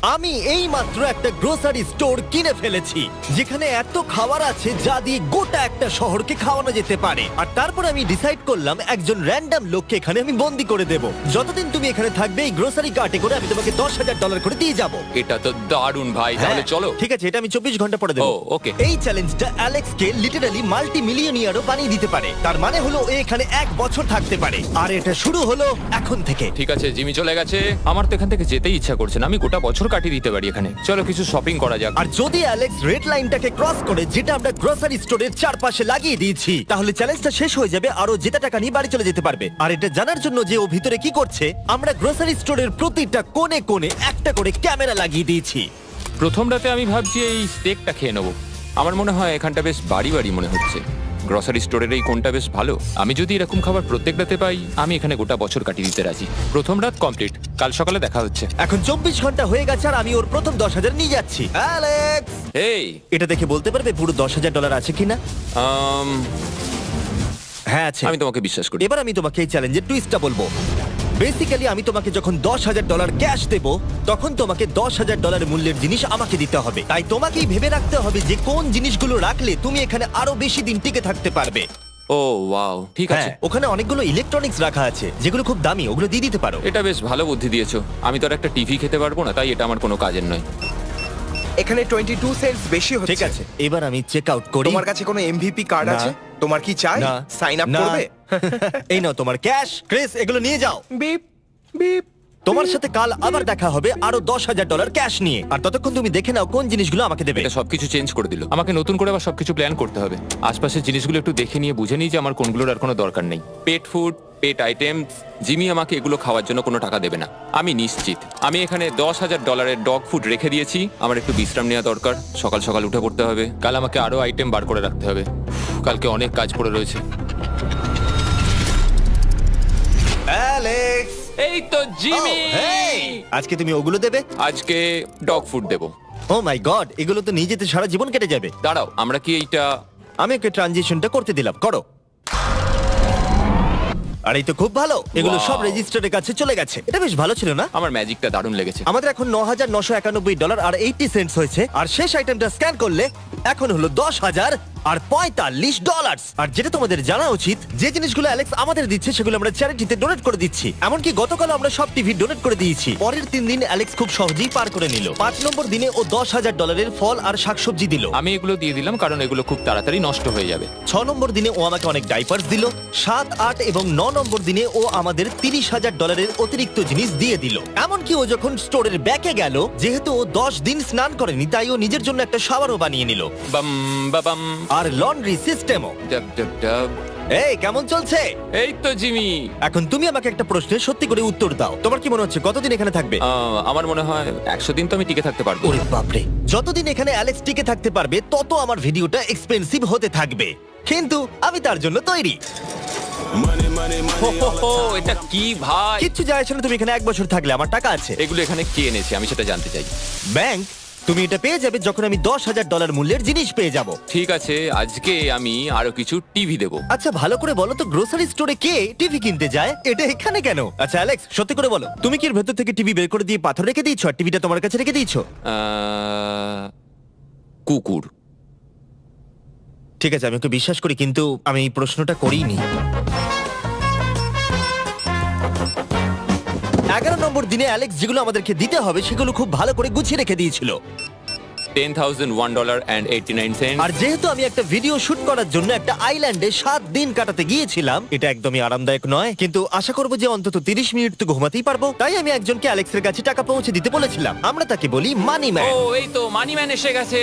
আমি এই মাত্র একটা গ্রোসারি স্টোর কিনে ফেলেছি যেখানে এত খাবার আছে যা দিয়ে গোটা একটা শহরকে খাওয়ানো যেতে পারে। আর তারপর আমি ডিসাইড করলাম একজন র্যান্ডম লোককে এখানে আমি বন্দি করে দেব। যতদিন তুমি এখানে থাকবে এই গ্রোসারি কার্টে করে আমি তোমাকে $10,000 করে দিয়ে যাবো। এটা তো দারুণ ভাই, তাহলে চলো। ঠিক আছে, এটা আমি 24 ঘন্টা পরে দেবো। ও, okay. এই চ্যালেঞ্জটা অ্যালেক্সকে লিটারালি মাল্টি মিলিয়নিয়ারও বানিয়ে দিতে পারে। তার মানে হলো ও এখানে 1 বছর থাকতে পারে। আর এটা শুরু হলো এখন থেকে। ঠিক আছে, জিমি চলে গেছে। আমার তো এখান থেকে যেতেই ইচ্ছা করছে না। আমি গোটা বছর কাটিয়ে দিতে পারি এখানে। চলো কিছু শপিং করা যাক। আর যদি অ্যালেক্স রেড লাইনটাকে ক্রস করে, যেটা আমরা গ্রোসারি স্টোরের চারপাশে লাগিয়ে দিয়েছি, তাহলে চ্যালেঞ্জটা শেষ হয়ে যাবে আর ও জেতা টাকা নিয়ে বাড়ি চলে যেতে পারবে। আর এটা জানার জন্য যে ও ভিতরে কি করছে, আমরা গ্রোসারি স্টোরের প্রতিটা কোণে কোণে একটা করে ক্যামেরা লাগিয়ে দিয়েছি। প্রথম রাতে আমি ভাবছি এই স্টেকটা খেয়ে নেবো। আমার মনে হয় এখানটা বেশ বাড়ি বাড়ি মনে হচ্ছে। গ্রসারি স্টোরের এই কোনটা বেশ ভালো। আমি যদি এরকম খাবার প্রত্যেক রাতে পাই, আমি এখানে গোটা বছর কাটিয়ে দিতে রাজি। প্রথম রাত কমপ্লিট, কাল সকালে দেখা হচ্ছে। এখন 24 ঘন্টা হয়ে গেছে আর আমি ওর প্রথম 10,000 নিয়ে যাচ্ছি। অ্যালেক্স, এই এটা দেখে বলতে পারবে পুরো $10,000 আছে কিনা? হ্যাঁ আছে। আমি তোমাকে বিশ্বাস করি। এবার আমি তোমাকে এই চ্যালেঞ্জের টুইস্টটা বলবো। বেসিক্যালি আমি তোমাকে যখন $10,000 ক্যাশ দেব, তখন তোমাকে $10,000 মূল্যের জিনিস আমাকে দিতে হবে। তাই তোমাকেই ভেবে রাখতে হবে যে কোন জিনিসগুলো রাখলে তুমি এখানে আরো বেশি দিন টিকে থাকতে পারবে। ও ওয়াও, ঠিক আছে। হ্যাঁ, ওখানে অনেকগুলো ইলেকট্রনিক্স রাখা আছে যেগুলো খুব দামি, ওগুলো দিয়ে দিতে পারো। এটা বেশ ভালো বুদ্ধি দিয়েছো। আমি তো আর একটা টিভি খেতে পারবো না, তাই এটা আমার কোনো কাজের নয়। এখানে 22 সেন্টস বেশি হচ্ছে। ঠিক আছে, এবার আমি চেক আউট করি। তোমার কাছে কোনো এমভিপি কার্ড না। আছে? তোমার কি চাই? না। সাইন আপ না। করবে? এই নাও তোমার ক্যাশ। ক্রিস, এগুলো নিয়ে যাও। Beep beep. তোমার সাথে কাল আবার দেখা হবে আরো $10,000 ক্যাশ নিয়ে। আর ততক্ষণ তুমি দেখে নাও কোন জিনিসগুলো আমাকে দেবে। এটা সবকিছু চেঞ্জ করে দিল। আমাকে নতুন করে আবার সবকিছু প্ল্যান করতে হবে। আশপাশের জিনিসগুলো একটু দেখে নিয়ে বুঝে নিই যে আমার কোনগুলোর আর কোনো দরকার নেই। পেট ফুড, পেট আইটেমস। জিমি আমাকে এগুলো খাওয়ার জন্য কোনো টাকা দেবে না, আমি নিশ্চিত। আমি এখানে $10,000 ডগ ফুড রেখে দিয়েছি। আমার একটু বিশ্রাম নেওয়া দরকার। সকাল সকাল উঠে পড়তে হবে। কাল আমাকে আরো আইটেম বার করে রাখতে হবে। কালকে অনেক কাজ পড়ে রয়েছে। অ্যালেক্স, এই তো জিমি। Oh, hey! আজকে তুমি ওগুলো দেবে? আজকে ডগ ফুড দেবো। ও মাই গড, এগুলো তো নিয়ে যেতে সারা জীবন কেটে যাবে। দাঁড়াও, আমরা কি এইটা আমি ওকে ট্রানজিশনটা করতে দিলাম, করো। আর এই তো খুব ভালো, এগুলো Wow! সব রেজিস্টারের কাছে চলে গেছে। এটা বেশ ভালো ছিল না? আমার ম্যাজিকটা দারুণ লেগেছে। আমাদের এখন $9,991 আর 80 সেন্টস হয়েছে। আর শেষ আইটেমটা স্ক্যান করলে এখন হলো $10,045। আর যেটা তোমাদের জানা উচিত, যে জিনিসগুলো অ্যালেক্স আমাদের দিচ্ছে সেগুলো আমরা চ্যারিটিতে ডোনেট করে দিচ্ছি। এমনকি গতকাল আমরা সব টিভি ডোনেট করে দিয়েছি। পরের 3 দিন অ্যালেক্স খুব সহজেই পার করে নিল। 5 নম্বর দিনে ও $10,000 ফল আর শাকসবজি দিল। আমি এগুলো দিয়ে দিলাম কারণ এগুলো খুব তাড়াতাড়ি নষ্ট হয়ে যাবে। 6 নম্বর দিনে ও আমাকে অনেক ডাইপার্স দিল। 7, 8 এবং 9 নম্বর দিনে ও আমাদের $30,000 অতিরিক্ত জিনিস দিয়ে দিল। এমনকি ও যখন স্টোরের ব্যাকে গেল, যেহেতু ও 10 দিন স্নান করেনি, তাই ও নিজের জন্য একটা শাওয়ারও বানিয়ে নিল। বাম বাবাম। আর লন্ড্রি সিস্টেমও। ডাব ডাব ডাব। এই কেমন চলছে? এই তো জিমি। এখন তুমি আমাকে একটা প্রশ্নের সত্যি করে উত্তর দাও। তোমার কি মনে হচ্ছে কতদিন এখানে থাকবে? আমার মনে হয় 100 দিন তো আমি টিকে থাকতে পারবো। ওরে বাপরে, যতদিন এখানে অ্যালেক্স টিকে থাকতে পারবে তত আমার ভিডিওটা এক্সপেন্সিভ হতে থাকবে। কিন্তু আমি তার জন্য তৈরি। হো, হো, হো, এটা কি ভাই? কিচ্ছু যায় আসে না, তুমি এখানে 1 বছর থাকলে আমার টাকা আছে। এগুলো এখানে কে এনেছে আমি সেটা জানতে চাই। ব্যাংক, তুমি এটা পেয়ে যাবে যখন আমি $10,000 মূল্যের জিনিস পেয়ে যাব। ঠিক আছে, আজকে আমি আরো কিছু টিভি দেবো। আচ্ছা ভালো করে বলো তো, গ্রোসারি স্টোরে কে টিভি কিনতে যায়? এটা এখানে কেন? আচ্ছা অ্যালেক্স, সত্যি করে বলো, তুমি কি এর ভেতর থেকে টিভি বের করে দিয়ে পাথর রেখে দিয়েছো আর টিভিটা তোমার কাছে রেখে দিয়েছো? কুকুর। ঠিক আছে, আমি ওকে বিশ্বাস করি, কিন্তু আমি এই প্রশ্নটা করিনি। 11 নম্বর দিনে অ্যালেক্স যেগুলো আমাদেরকে দিতে হবে সেগুলো খুব ভালো করে গুছিয়ে রেখে দিয়েছিল। $10,001.89। আর যেহেতু আমি একটা ভিডিও শুট করার জন্য একটা আইল্যান্ডে 7 দিন কাটাতে গিয়েছিলাম, এটা একদমই আরামদায়ক নয়, কিন্তু আশা করবো যে অন্তত 30 মিনিট তো ঘুমাতেই পারবো। তাই আমি একজনকে অ্যালেক্সের কাছে টাকা পৌঁছে দিতে বলেছিলাম। আমরা তাকে বলি মানি ও ম্যান। এই তো মানি ম্যান এসে গেছে।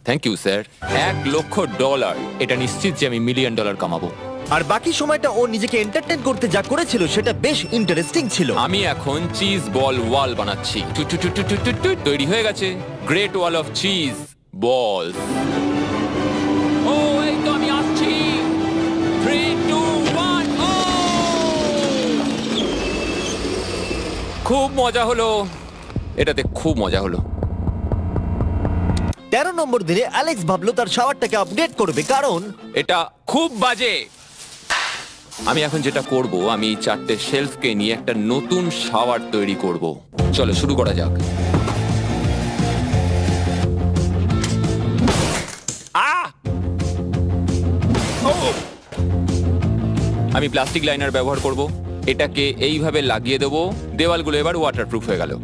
Thank you sir. $1,00,000। এটা নিশ্চিত যে আমি $1 মিলিয়ন কামাবো। আর বাকি সময়টা ও নিজেকে এন্টারটেইন করতে যা করেছিল সেটা বেশ ইন্টারেস্টিং ছিল। আমি এখন চিজ বল ওয়াল বানাচ্ছি। টু টু টু টু টু টু টু। তৈরি হয়ে গেছে great wall of cheese ball. ও এই তো আমি আসছি। 3, 2, 1 ও! খুব মজা হলো, এটাতে খুব মজা হলো। 13 নম্বর দিনে অ্যালেক্স ভাবলো তার শাওয়ারটাকে আপডেট করবে, কারণ এটা খুব বাজে। আমি এখন যেটা করব, আমি এই 4টে শেলফকে নিয়ে একটা নতুন শাওয়ার তৈরি করব। চলো শুরু করা যাক। আহ! ও! আমি প্লাস্টিক লাইনার ব্যবহার করব। এটাকে এইভাবে লাগিয়ে দেবো। দেওয়ালগুলো এবার ওয়াটারপ্রুফ হয়ে গেল।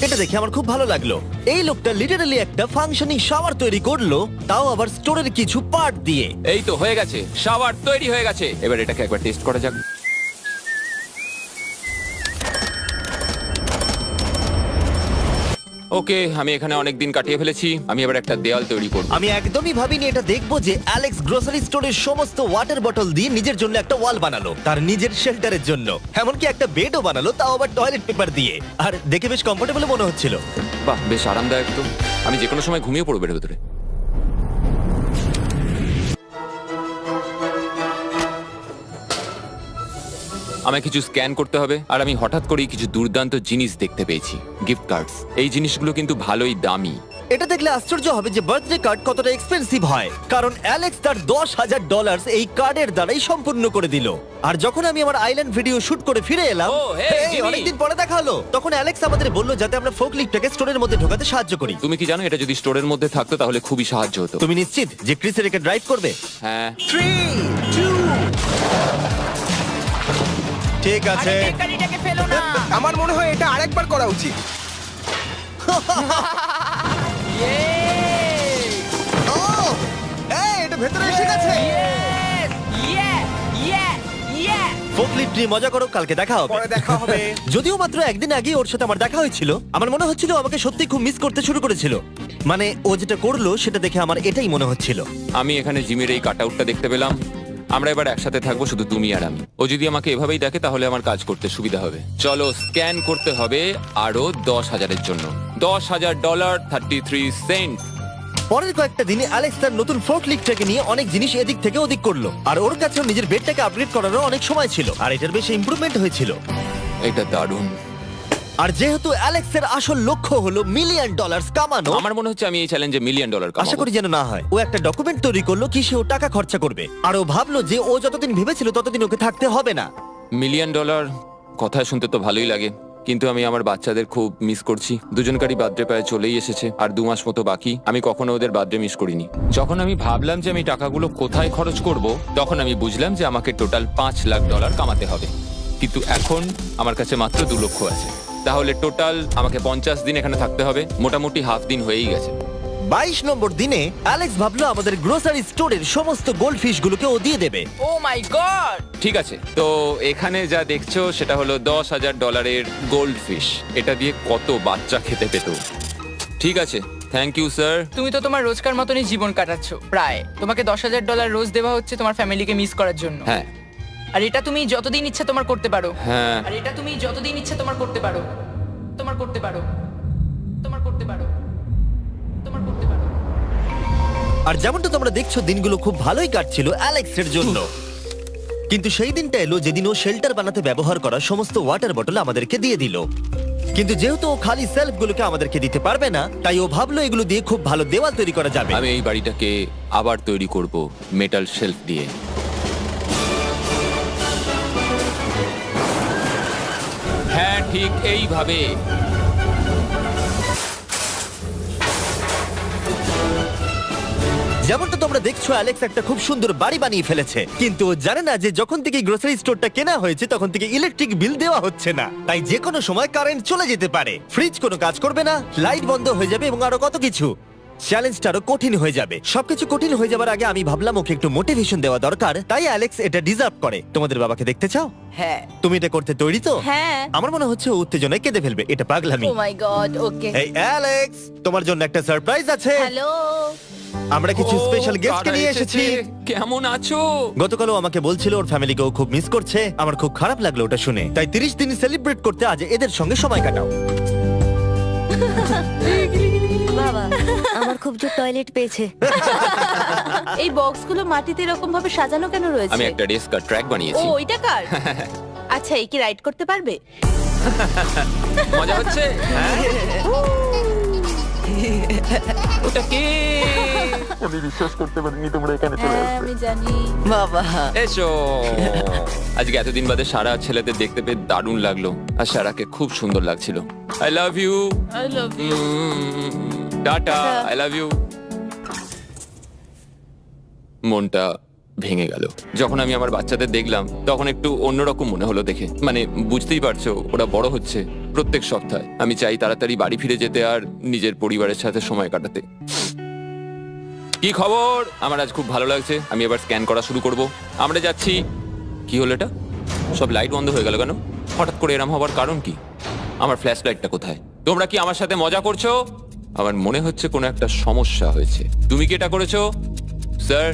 এটা দেখে আমার খুব ভালো লাগলো। এই লোকটা লিটারালি একটা ফাংশনিং শাওয়ার তৈরি করলো, তাও আবার স্টোরের কিছু পার্ট দিয়ে। এই তো হয়ে গেছে, শাওয়ার তৈরি হয়ে গেছে। এবার এটাকে একবার টেস্ট করা যাক। ওকে, আমি এখানে অনেক দিন কাটিয়ে ফেলেছি। আমি এবার একটা দেওয়াল তৈরি করব। আমি একদমই ভাবিনি এটা দেখবো যে অ্যালেক্স গ্রোসারি স্টোরের সমস্ত ওয়াটার বটল দিয়ে নিজের জন্য একটা ওয়াল বানালো, তার নিজের শেল্টারের জন্য। এমনকি একটা বেডও বানালো, তাও আবার টয়লেট পেপার দিয়ে। আর দেখে বেশ কমফোর্টেবল মনে হচ্ছিল। বাহ, বেশ আরামদায়ক তো। আমি যে কোনো সময় ঘুমিয়ে পড়বো এর ভেতরে। আমায় কিছু স্ক্যান করতে হবে, আর আমি হঠাৎ করেই কিছু দুর্দান্ত জিনিস দেখতে পেয়েছি। Gift cards. এই জিনিসগুলো কিন্তু ভালোই দামি। এটা দেখলে আশ্চর্য হবে যে বার্থডে কার্ড কতটা এক্সপেন্সিভ হয়, কারণ অ্যালেক্স তার $10,000 এই কার্ডের দ্বারাই সম্পূর্ণ করে দিল। আর যখন আমি আমার আইল্যান্ড ভিডিও শুট করে ফিরে এলাম, ও, hey, এই, জিমি। অনেকদিন পরে দেখা হলো, তখন অ্যালেক্স আমাদের বলল যাতে আমরা ফোকলিফটটাকে স্টোরের মধ্যে ঢোকাতে সাহায্য করি। তুমি কি জানো, এটা যদি স্টোরের মধ্যে থাকতো তাহলে খুবই সাহায্য হতো। তুমি নিশ্চিত যে ক্রিস এটাকে ড্রাইভ করবে? হ্যাঁ। 3, 2, ঠিক আছে। গাড়িটাকে ফেলো না। আমার মনে হয় এটা আরেকবার করা উচিত। ও, এই, এটা ভেতরে এসে গেছে। ফোকলিফট নিয়ে মজা করো, কালকে দেখা হবে। পরে দেখা হবে। যদিও মাত্র একদিন আগে ওর সাথে আমার দেখা হয়েছিল, আমার মনে হচ্ছিল ও আমাকে সত্যি খুব মিস করতে শুরু করেছিল। মানে ও যেটা করলো সেটা দেখে আমার এটাই মনে হচ্ছিল। আমি এখানে জিমির এই কাট আউটটা দেখতে পেলাম। আমরা এবার একসাথে থাকবো, শুধু তুমি আর আমি। ও যদি আমাকে এভাবেই দেখে তাহলে আমার কাজ করতে সুবিধা হবে। চলো স্ক্যান করতে হবে আরো 10,000-এর জন্য। $10,000 33 সেন্ট। পরের কয়েকটা দিনে অ্যালেক্স তার নতুন ফোকলিফটটাকে নিয়ে অনেক জিনিস এদিক থেকে ওদিক করলো, আর ওর কাছেও নিজের বেডটাকে আপগ্রেড করারও অনেক সময় ছিল, আর এটার বেশ ইমপ্রুভমেন্ট হয়েছিল। এটা দারুণ। আর যেহেতু অ্যালেক্সের আসল লক্ষ্য হলো $1 মিলিয়ন কামানো, আমার মনে হচ্ছে আমি এই চ্যালেঞ্জে $1 মিলিয়ন আশা কামাবো। করি যেন না হয়। ও একটা ডকুমেন্ট তৈরি করলো কি সে ও টাকা খরচা করবে, আর ও ভাবলো যে ও যতদিন ভেবেছিল ততদিন ওকে থাকতে হবে না। $1 মিলিয়ন কথা শুনতে তো ভালোই লাগে, কিন্তু আমি আমার বাচ্চাদের খুব মিস করছি। দুজনকারই বার্থডে প্রায় চলেই এসেছে, আর 2 মাস মতো বাকি। আমি কখনো ওদের বার্থডে মিস করিনি। যখন আমি ভাবলাম যে আমি টাকাগুলো কোথায় খরচ করব, তখন আমি বুঝলাম যে আমাকে টোটাল $5 লাখ কামাতে হবে। কিন্তু এখন আমার কাছে মাত্র 2 লক্ষ আছে। তাহলে টোটাল আমাকে 50 দিন এখানে থাকতে হবে। মোটামুটি হাফ দিন হয়েই গেছে। 22 নম্বর দিনে অ্যালেক্স ভাবলো আমাদের গ্রোসারি স্টোরের সমস্ত গোল্ড ফিশ গুলোকে ও দিয়ে দেবে। ও মাই গড। ঠিক আছে, তো এখানে যা দেখছো সেটা হলো $10,000 গোল্ড ফিশ। এটা দিয়ে কত বাচ্চা খেতে পেত। ঠিক আছে, থ্যাংক ইউ স্যার। তুমি তো তোমার রোজকার মতনই জীবন কাটাচ্ছো প্রায়। তোমাকে $10,000 রোজ দেওয়া হচ্ছে তোমার ফ্যামিলিকে মিস করার জন্য। হ্যাঁ আর এটা তুমি যতদিন ইচ্ছা তোমার করতে পারো। হ্যাঁ। আর এটা তুমি যতদিন ইচ্ছা তোমার করতে পারো। তোমার করতে পারো। তোমার করতে পারো। তোমার করতে পারো। আর যেমনটা তোমরা দেখছো দিনগুলো খুব ভালোই কাটছিল অ্যালেক্সের জন্য, কিন্তু সেই দিনটা এলো যেদিন ও শেল্টার বানাতে ব্যবহার করা সমস্ত ওয়াটার বটল আমাদেরকে দিয়ে দিল। কিন্তু যেহেতু ও খালি সেলফগুলোকে আমাদেরকে দিতে পারবে না, তাই ও ভাবলো এগুলো দিয়ে খুব ভালো দেওয়াল তৈরি করা যাবে। আমি এই বাড়িটাকে আবার তৈরি করব মেটাল শেলফ দিয়ে। হ্যাঁ, ঠিক এইভাবে। যেমনটা তোমরা দেখছো অ্যালেক্স একটা খুব সুন্দর বাড়ি বানিয়ে ফেলেছে, কিন্তু ও জানে না যে যখন থেকে গ্রোসারি স্টোরটা কেনা হয়েছে তখন থেকে ইলেকট্রিক বিল দেওয়া হচ্ছে না, তাই যে কোনো সময় কারেন্ট চলে যেতে পারে, ফ্রিজ কোনো কাজ করবে না, লাইট বন্ধ হয়ে যাবে এবং আরো কত কিছু। চ্যালেঞ্জটা আরো কঠিন হয়ে যাবে। সবকিছু কঠিন হয়ে যাবার আগে আমি ভাবলাম ওকে একটু মোটিভেশন দেওয়া দরকার, তাই অ্যালেক্স এটা ডিজার্ভ করে। তোমাদের বাবাকে দেখতে চাও? হ্যাঁ। তুমি এটা করতে তৈরি তো? হ্যাঁ। আমার মনে হচ্ছে ও উত্তেজনায় কেঁদে ফেলবে, এটা পাগলামি। ও মাই গড, ওকে। এই অ্যালেক্স, তোমার জন্য একটা সারপ্রাইজ আছে। হ্যালো। আমরা কিছু ও, স্পেশাল গেস্টকে কারা নিয়ে এসেছে? এসেছি। কেমন আছো? গতকালও আমাকে বলছিল ওর ফ্যামিলিকেও খুব মিস করছে। আমার খুব খারাপ লাগলো ওটা শুনে, তাই 30 দিন সেলিব্রেট করতে আজ এদের সঙ্গে সময় কাটাও। বাবা, আমার খুব জোর টয়লেট পেয়েছে। এই বক্সগুলো মাটিতে এরকম ভাবে সাজানো কেন রয়েছে? আমি একটা ডেস্ক আর ট্র্যাক ও, বানিয়েছি। ওইটা কার? আচ্ছা, এই কি রাইড করতে পারবে? মজা হচ্ছে? ওটা কে? আমি বিশ্বাস করতে পারিনি তোমরা এখানে চলে হ্যাঁ আসবে। আমি জানি। বাবা এসো। আজকে এতদিন বাদে সারা ছেলেদের দেখতে পেয়ে দারুণ লাগলো, আর সারাকে খুব সুন্দর লাগছিল। I love you. I love you. Tata. আচ্ছা। I love you. মনটা ভেঙে গেল যখন আমি আমার বাচ্চাদের দেখলাম, তখন একটু অন্যরকম মনে হলো দেখে। মানে বুঝতেই পারছো, ওরা বড় হচ্ছে প্রত্যেক সপ্তাহে। আমি চাই তাড়াতাড়ি বাড়ি ফিরে যেতে আর নিজের পরিবারের সাথে সময় কাটাতে। কি খবর? আমার আজ খুব ভালো লাগছে। আমি এবার স্ক্যান করা শুরু করব। আমরা যাচ্ছি। কি হলো এটা? সব লাইট বন্ধ হয়ে গেল কেন? হঠাৎ করে এরম হবার কারণ কি? আমার ফ্ল্যাশ লাইটটা কোথায়? তোমরা কি আমার সাথে মজা করছো? আমার মনে হচ্ছে কোনো একটা সমস্যা হয়েছে। তুমি কি এটা করেছো sir?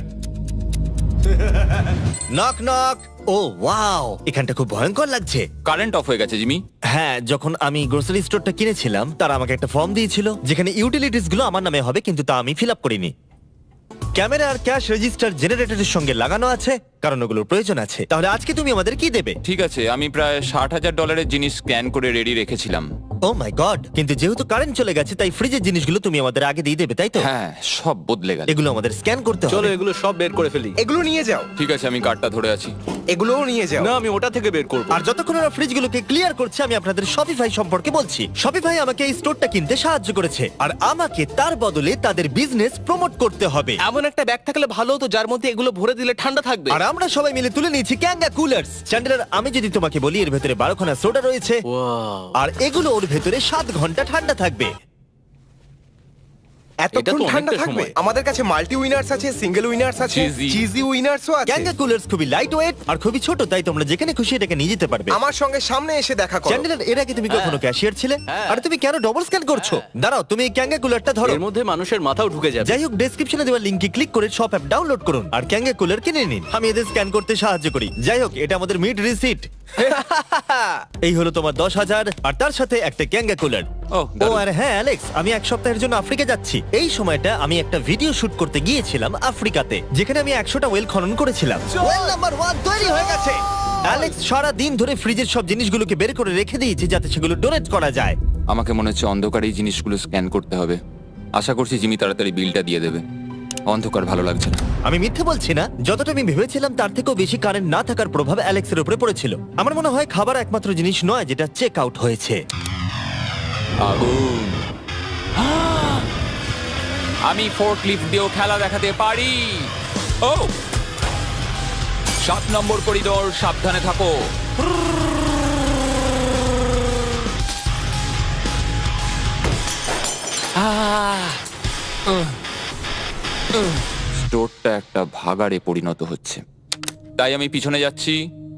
Knock knock. Oh wow, এখানটা খুব ভয়ঙ্কর লাগছে। কারেন্ট অফ হয়ে গেছে জিমি। হ্যাঁ, যখন আমি গ্রোসারি স্টোরটা কিনেছিলাম তারা আমাকে একটা ফর্ম দিয়েছিল যেখানে ইউটিলিটিস গুলো আমার নামে হবে, কিন্তু তা আমি ফিল আপ করিনি। ক্যামেরা আর ক্যাশ রেজিস্টার জেনারেটরের সঙ্গে লাগানো আছে, কারণ ওগুলোর প্রয়োজন আছে। তাহলে আজকে তুমি আমাদের কি দেবে? ঠিক আছে, আমি প্রায় $60,000 জিনিস স্ক্যান করে রেডি রেখেছিলাম। ও মাই গড, কিন্তু যেহেতু কারেন্ট চলে গেছে তাই ফ্রিজের জিনিসগুলো তুমি আমাদের আগে দিয়ে দেবে, তাই তো? হ্যাঁ, সব বদলে গেল। এগুলো আমাদের স্ক্যান করতে চলো হবে। এগুলো সব বের করে ফেলি। এগুলো নিয়ে যাও, ঠিক আছে, আমি কার্ডটা ধরে আছি। এগুলোও নিয়ে যাও। না, আমি ওটা থেকে বের করব। আর যতক্ষণ ওরা ফ্রিজগুলোকে ক্লিয়ার করছে, আমি আপনাদের শপিফাই সম্পর্কে বলছি। শপিফাই আমাকে এই স্টোরটা কিনতে সাহায্য করেছে, আর আমাকে তার বদলে তাদের বিজনেস প্রমোট করতে হবে। এমন একটা ব্যাগ থাকলে ভালো হতো যার মধ্যে এগুলো ভরে দিলে ঠান্ডা থাকবে। আর আমরা সবাই মিলে তুলে নিয়েছি ক্যাঙ্গা কুলার্স। চ্যান্ডেলার, আমি যদি তোমাকে বলি এর ভেতরে 12খানা সোডা রয়েছে, ওয়াও, আর এগুলো ওর ভেতরে 7 ঘন্টা ঠান্ডা থাকবে। এটা এতক্ষণ তো ঠান্ডা অনেকটা থাকবে? সময়। আমাদের কাছে মাল্টি উইনার্স আছে, সিঙ্গেল উইনার্স আছে, Cheesy। চিজি উইনার্সও আছে। ক্যাঙ্গা কুলার্স খুবই লাইট ওয়েট আর খুবই ছোট, তাই তোমরা যেখানে খুশি এটাকে নিয়ে যেতে পারবে। আমার সঙ্গে সামনে এসে দেখা করো। চ্যান্ডেলার, এর আগে তুমি কখনো ক্যাশিয়ার ছিলে? হ্যাঁ। আর তুমি কেন ডবল স্ক্যান করছো? দাঁড়াও, তুমি এই ক্যাঙ্গা কুলারটা ধরো। এর মধ্যে মানুষের মাথাও ঢুকে যাবে। যাই হোক, ডেসক্রিপশনে দেওয়া লিংকে ক্লিক করে শপ অ্যাপ ডাউনলোড করুন আর ক্যাঙ্গা কুলার কিনে নিন। আমি এদের স্ক্যান করতে সাহায্য করি। যাই হোক, এটা আমাদের মিড রিসিট। এই হলো তোমার 10,000 আর তার সাথে একটা ক্যাঙ্গা কুলার। ও, ও দারুণ। আর হ্যাঁ অ্যালেক্স, আমি এক সপ্তাহের জন্য আফ্রিকা যাচ্ছি। এই সময়টা আমি একটা ভিডিও শুট করতে গিয়েছিলাম আফ্রিকাতে, যেখানে আমি 100টা ওয়েল খনন করেছিলাম। ওয়েল নাম্বার 1 তৈরি হয়ে গেছে। অ্যালেক্স সারা দিন ধরে ফ্রিজের সব জিনিসগুলোকে বের করে রেখে দিয়েছে যাতে সেগুলো ডোনেট করা যায়। আমাকে মনে হচ্ছে অন্ধকারে এই জিনিসগুলো স্ক্যান করতে হবে। আশা করছি জিমি তাড়াতাড়ি বিলটা দিয়ে দেবে। অন্ধকার ভালো লাগছে না। আমি মিথ্যে বলছি না, যতটা আমি ভেবেছিলাম তার থেকেও বেশি কারেন্ট না থাকার প্রভাব অ্যালেক্সের উপরে পড়েছিল। আমার মনে হয় খাবার একমাত্র জিনিস নয় যেটা চেক আউট হয়েছে। আগুন। আমি ফোর্কলিফট দিয়েও খেলা দেখাতে পারি। ও, 7 নম্বর করিডোর, সাবধানে থাকো। স্টোরটা একটা ভাগাড়ে পরিণত হচ্ছে, তাই আমি পিছনে যাচ্ছি।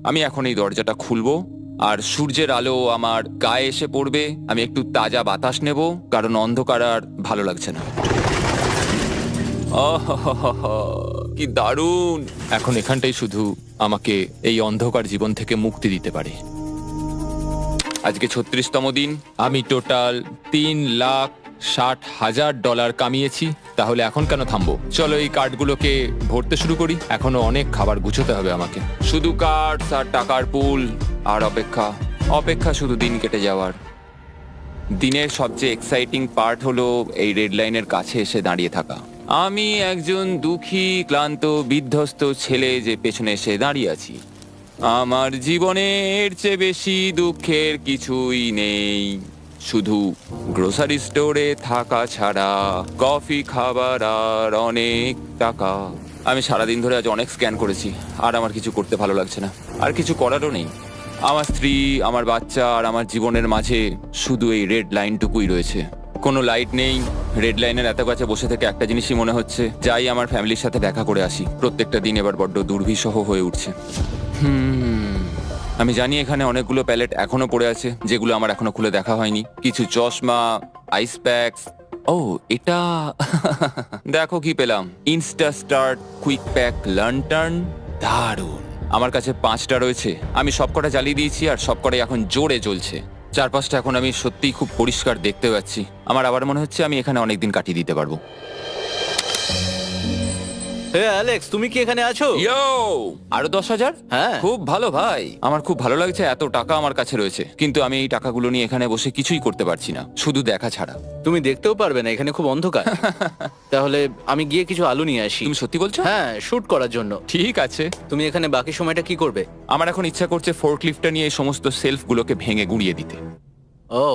আমি এখন এই দরজাটা খুলবো আর সূর্যের আলো আমার গায়ে এসে পড়বে। আমি একটু তাজা বাতাস নেব, কারণ অন্ধকার আর ভালো লাগছে না। আহাহাহা, কি দারুণ! এখন এখানটাই শুধু আমাকে এই অন্ধকার জীবন থেকে মুক্তি দিতে পারে। আজকে 36তম দিন। আমি টোটাল $3,60,000 কামিয়েছি। তাহলে এখন কেন থামবো? চলো এই কার্ডগুলোকে ভরতে শুরু করি। এখনো অনেক খাবার গুছোতে হবে আমাকে। শুধু কার্ড আর টাকার পুল আর অপেক্ষা, অপেক্ষা, শুধু দিন কেটে যাওয়ার। দিনের সবচেয়ে এক্সাইটিং পার্ট হলো এই রেড লাইনের কাছে এসে দাঁড়িয়ে থাকা। আমি একজন দুঃখী, ক্লান্ত, বিধ্বস্ত ছেলে যে পেছনে এসে দাঁড়িয়ে আছি। আমার জীবনে এর চেয়ে বেশি দুঃখের কিছুই নেই, শুধু গ্রোসারি স্টোরে থাকা ছাড়া, কফি খাবার আর অনেক টাকা। আমি সারাদিন ধরে আজ অনেক স্ক্যান করেছি আর আমার কিছু করতে ভালো লাগছে না, আর কিছু করারও নেই। আমার স্ত্রী, আমার বাচ্চা আর আমার জীবনের মাঝে শুধু এই রেড লাইনটুকুই রয়েছে। কোনো লাইট নেই। রেড লাইনের এত কাছে বসে থেকে একটা জিনিসই মনে হচ্ছে, যাই আমার ফ্যামিলির সাথে দেখা করে আসি। প্রত্যেকটা দিন এবার বড্ড দুর্বিষহ হয়ে উঠছে। আমি জানি এখানে অনেকগুলো প্যালেট এখনো পড়ে আছে যেগুলো আমার এখনো খুলে দেখা হয়নি। কিছু চশমা, আইস প্যাকস। ও, এটা দেখো কি পেলাম, ইনস্টা স্টার্ট কুইক প্যাক লান্টার্ন। দারুণ! আমার কাছে 5টা রয়েছে। আমি সবকটা জ্বালিয়ে দিয়েছি আর সবকটাই এখন জোরে জ্বলছে। চারপাশটা এখন আমি সত্যিই খুব পরিষ্কার দেখতে পাচ্ছি। আমার আবার মনে হচ্ছে আমি এখানে অনেকদিন কাটিয়ে দিতে পারবো। অ্যালেক্স, তুমি কি এখানে আছো? ইয়ো, আরো 10,000? হ্যাঁ। খুব ভালো ভাই, আমার খুব ভালো লাগছে এত টাকা আমার কাছে রয়েছে, কিন্তু আমি এই টাকাগুলো নিয়ে এখানে বসে কিছুই করতে পারছি না, শুধু দেখা ছাড়া। তুমি দেখতেও পারবে না, এখানে খুব অন্ধকার। তাহলে আমি গিয়ে কিছু আলু নিয়ে আসি। তুমি সত্যি বলছো? হ্যাঁ, শুট করার জন্য। ঠিক আছে। তুমি এখানে বাকি সময়টা কি করবে? আমার এখন ইচ্ছা করছে ফোর্কলিফটটা নিয়ে এই সমস্ত সেলফগুলোকে ভেঙে গুঁড়িয়ে দিতে। ও,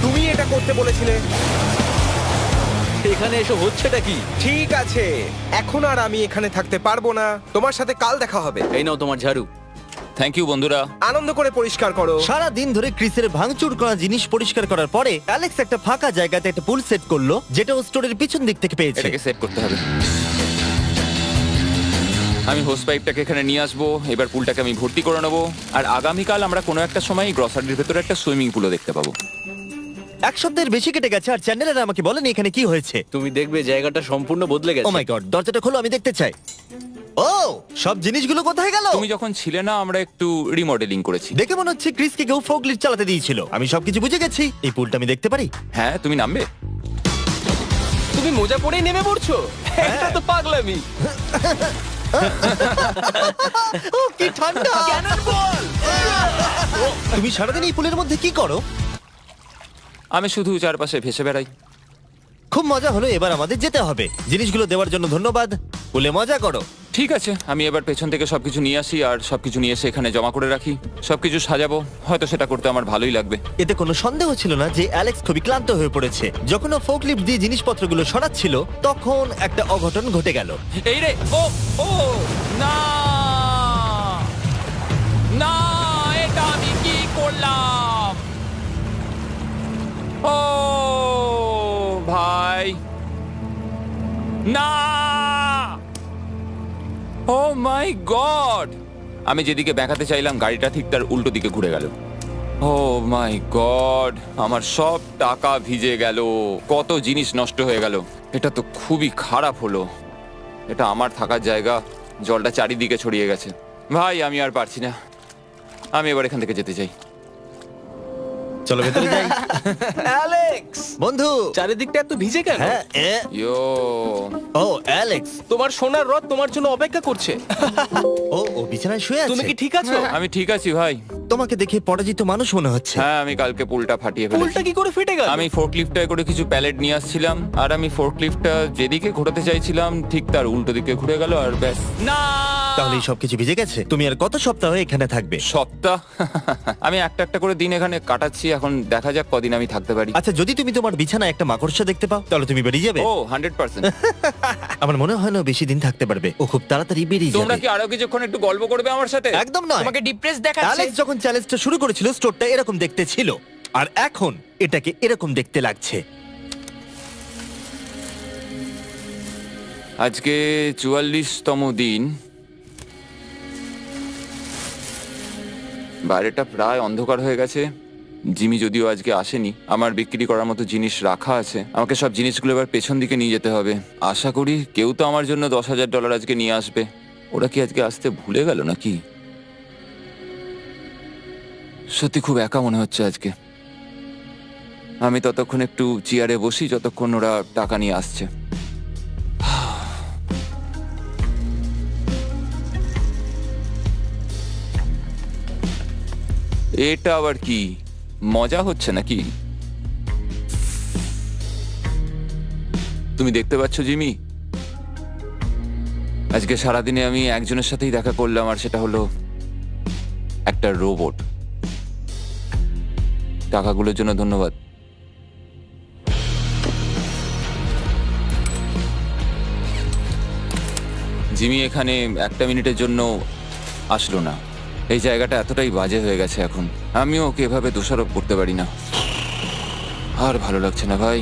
তুমি এটা করতে বলেছিলে। এখানে এসে হচ্ছেটা কি? ঠিক আছে, এখন আর আমি এখানে থাকতে পারবো না। তোমার সাথে কাল দেখা হবে। এই নাও তোমার ঝাড়ু। থ্যাংক ইউ বন্ধুরা। আনন্দ করে পরিষ্কার করো। সারা দিন ধরে ক্রিসের ভাঙচুর করা জিনিস পরিষ্কার করার পরে অ্যালেক্স একটা ফাঁকা জায়গাতে একটা পুল সেট করলো, যেটা ও স্টোরের পিছন দিক থেকে পেয়েছে। এটাকে সেট করতে হবে। আমি হোস পাইপটাকে এখানে নিয়ে আসবো, এবার পুলটাকে আমি ভর্তি করে নেবো, আর আগামীকাল আমরা কোনো একটা সময় গ্রসারির ভেতরে একটা সুইমিং পুলও দেখতে পাবো। এক সপ্তাহের বেশি কেটে গেছে আর চ্যানেলের আমাকে বলেনি এখানে কি হয়েছে। তুমি দেখবে জায়গাটা সম্পূর্ণ বদলে ও গেছে। মাই গড, দরজাটা খোলো, আমি দেখতে চাই। ও, সব জিনিসগুলো কোথায় গেল? তুমি যখন ছিলে না, আমরা একটু রিমডেলিং করেছি। দেখে মনে হচ্ছে ক্রিসকে কেউ ফোর্কলিফট চালাতে দিয়েছিল। আমি সবকিছু বুঝে গেছি। এই পুলটা আমি দেখতে পারি? হ্যাঁ, তুমি নামবে? তুমি মোজা পরেই নেমে পড়ছো? এটা তো পাগলামি। ও, কি ঠান্ডা! তুমি সারাদিন এই পুলের মধ্যে কি করো? আমি শুধু চারপাশে ভেসে বেড়াই। খুব মজা হলো, এবার আমাদের যেতে হবে। জিনিসগুলো দেওয়ার জন্য ধন্যবাদ। পুলে মজা করো। ঠিক আছে, আমি এবার পেছন থেকে সবকিছু নিয়ে আসি আর সবকিছু নিয়ে এসে এখানে জমা করে রাখি, সবকিছু সাজাবো। হয়তো সেটা করতে আমার ভালোই লাগবে। এতে কোনো সন্দেহ ছিল না যে অ্যালেক্স খুবই ক্লান্ত হয়ে পড়েছে। যখন ও ফোর্কলিফট দিয়ে জিনিসপত্রগুলো সরাচ্ছিল, তখন একটা অঘটন ঘটে গেল। এই রে, ও ও না না, এটা আমি কি করলাম? ও ভাই, না! ও মাই গড! আমি যেদিকে ব্যাকাতে চাইলাম গাড়িটা ঠিক তার উল্টো দিকে ঘুরে গেল। ও মাই গড, আমার সব টাকা ভিজে গেল, কত জিনিস নষ্ট হয়ে গেল। এটা তো খুবই খারাপ হলো। এটা আমার থাকার জায়গা, জলটা চারিদিকে ছড়িয়ে গেছে। ভাই, আমি আর পারছি না, আমি এবার এখান থেকে যেতে চাই। চলো ভেতরে যাই। অ্যালেক্স, বন্ধু। চারিদিকটা এত ভিজে কেন? হ্যাঁ, ইয়ো, ও অ্যালেক্স। তোমার সোনার রথ তোমার জন্য অপেক্ষা করছে। ও বিছানায় শুয়ে আছে। তুমি কি ঠিক আছো? আমি ঠিক আছি ভাই। তোমাকে দেখে পরাজিত মানুষ মনে হচ্ছে। হ্যাঁ, আমি কালকে পুলটা ফাটিয়ে পুলটা ফেলেছি। কি করে ফেটে গেল? আমি ফোর্কলিফটটায় করে কিছু প্যালেট নিয়ে আসছিলাম, আর আমি ফোর্কলিফটটা যেদিকে ঘোরাতে চাইছিলাম ঠিক তার উল্টো দিকে ঘুরে গেল, আর ব্যাস। না! তাহলে এই সবকিছু ভিজে গেছে। তুমি আর কত সপ্তাহ এখানে থাকবে? সপ্তাহ? আমি একটা একটা করে দিন এখানে কাটাচ্ছি, এখন দেখা যাক কদিন আমি থাকতে পারি। আচ্ছা, যদি তুমি তোমার বিছানায় একটা মাকড়সা দেখতে পাও, তাহলে তুমি বেরিয়ে যাবে? ও 100%। আমার মনে হয় না ও বেশি দিন থাকতে পারবে। ও খুব তাড়াতাড়ি বেরিয়ে তোমরা যাবে। কি আরো কিছুক্ষণ একটু গল্প করবে আমার সাথে? একদম নয়। তোমাকে ডিপ্রেস দেখাচ্ছে। অ্যালেক্স যখন চ্যালেঞ্জটা শুরু করেছিল, স্টোরটা এরকম দেখতে ছিল, আর এখন এটাকে এরকম দেখতে লাগছে। আজকে 44তম দিন। বাইরেটা প্রায় অন্ধকার হয়ে গেছে। জিমি যদিও আজকে আসেনি, আমার বিক্রি করার মতো জিনিস রাখা আছে। আমাকে সব জিনিসগুলো এবার পেছন দিকে নিয়ে যেতে হবে। আশা করি কেউ তো আমার জন্য $10,000 আজকে নিয়ে আসবে। ওরা কি আজকে আসতে ভুলে গেল নাকি? সত্যি খুব একা মনে হচ্ছে আজকে। আমি ততক্ষণ একটু চেয়ারে বসি যতক্ষণ ওরা টাকা নিয়ে আসছে। এটা আবার কি মজা হচ্ছে নাকি? তুমি দেখতে পাচ্ছ জিমি, আজকে সারাদিনে আমি একজনের সাথেই দেখা করলাম, আর সেটা হলো একটা রোবট। টাকাগুলোর জন্য ধন্যবাদ। জিমি এখানে একটা মিনিটের জন্য আসলো না। এই জায়গাটা এতটাই বাজে হয়ে গেছে এখন, আমিও ওকে এভাবে দোষারোপ করতে পারি না। আর ভালো লাগছে না ভাই।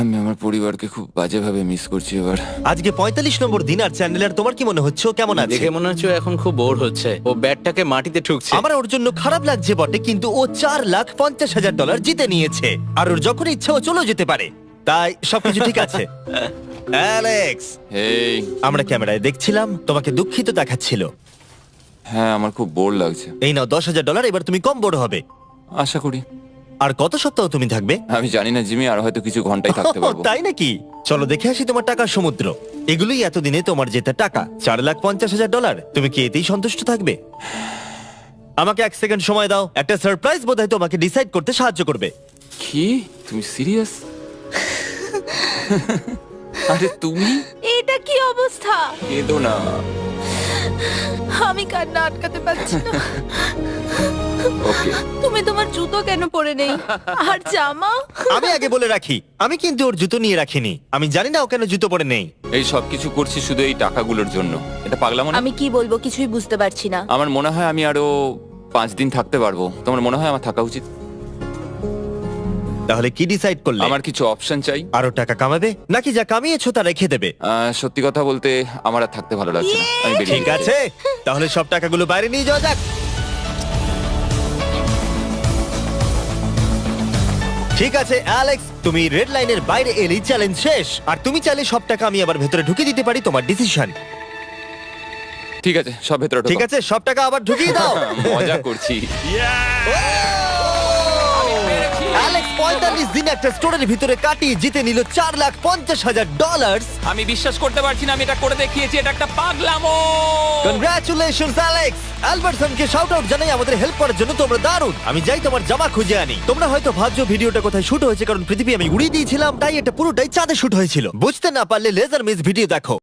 আমি আমার পরিবারকে খুব বাজেভাবে মিস করছি এবার। আজকে 45 নম্বর দিন আর চ্যান্ডেলার, তোমার কি মনে হচ্ছে ও কেমন আছে? দেখে মনে হচ্ছে ও এখন খুব বোর হচ্ছে, ও ব্যাটটাকে মাটিতে ঠুকছে। আমার ওর জন্য খারাপ লাগছে বটে, কিন্তু ও $4,50,000 জিতে নিয়েছে আর ওর যখন ইচ্ছা ও চলেও যেতে পারে, তাই সবকিছু ঠিক আছে। অ্যালেক্স, এই আমরা ক্যামেরায় দেখছিলাম, তোমাকে দুঃখিত দেখাচ্ছিল। হ্যাঁ, আমার খুব বোর লাগছে। এই নাও $10,000, এবার তুমি কম বড় হবে। আশা করি। আর কত সপ্তাহ তুমি থাকবে? আমি জানি না জিমি, আর হয়তো কিছু ঘন্টাই থাকতে পারবো। তাই নাকি? চলো দেখে আসি তোমার টাকার সমুদ্র। এগুলোই এতদিনে তোমার জেতা টাকা, $4,50,000। তুমি কি এতেই সন্তুষ্ট থাকবে? আমাকে 1 সেকেন্ড সময় দাও, একটা সারপ্রাইজ বোধহয় তোমাকে ডিসাইড করতে সাহায্য করবে। কি, তুমি সিরিয়াস? আরে তুমি এটা কি অবস্থা? কেঁদো না। আমি কান্না আটকাতে পারছি না। ওকে, তুমি তোমার জুতো কেন পরে নেই? আর জামা? আমি আগে বলে রাখি, আমি কিন্তু ওর জুতো নিয়ে রাখিনি। আমি জানি না ও কেন জুতো পরে নেই। এই সব কিছু করছি শুধু এই টাকাগুলোর জন্য। এটা পাগলামো না? আমি কি বলবো কিছুই বুঝতে পারছি না। আমার মনে হয় আমি আরো 5 দিন থাকতে পারবো। তোমার মনে হয় আমার থাকা উচিত? তাহলে কি ডিসাইড করলে? আমার কিছু অপশন চাই। আরো টাকা কামাবে নাকি যা কামিয়েছো তা রেখে দেবে? সত্যি কথা বলতে আমার আর থাকতে ভালো লাগছে না। আমি বেরিয়ে ঠিক যেতে আছে, তাহলে সব টাকাগুলো বাইরে নিয়ে যাওয়া যাক। ঠিক আছে অ্যালেক্স, তুমি রেড লাইনের বাইরে এলেই চ্যালেঞ্জ শেষ। আর তুমি চাইলে সব টাকা আমি আবার ভেতরে ঢুকিয়ে দিতে পারি, তোমার ডিসিশন। চাই। ঠিক আছে, সব ভেতরে ঢোকো। ঠিক আছে, সব টাকা আবার ঢুকিয়ে দাও। মজা করছি। অ্যালেক্স 45 দিন একটা স্টোরের ভিতরে কাটিয়ে জিতে নিল $4,50,000। আমি বিশ্বাস করতে পারছি না আমি এটা করে দেখিয়েছি। এটা একটা পাগলামো। Congratulations Alex. অ্যালবার্টসনকে শাউট আউট জানাই আমাদের হেল্প করার জন্য, তোমরা দারুণ। আমি যাই তোমার জামা খুঁজে আনি। তোমরা হয়তো ভাবছো ভিডিওটা কোথায় শুট হয়েছে, কারণ পৃথিবী আমি উড়িয়ে দিয়েছিলাম, তাই এটা পুরোটাই চাঁদে শুট হয়েছিল। বুঝতে না পারলে লেজার মিস ভিডিও দেখো।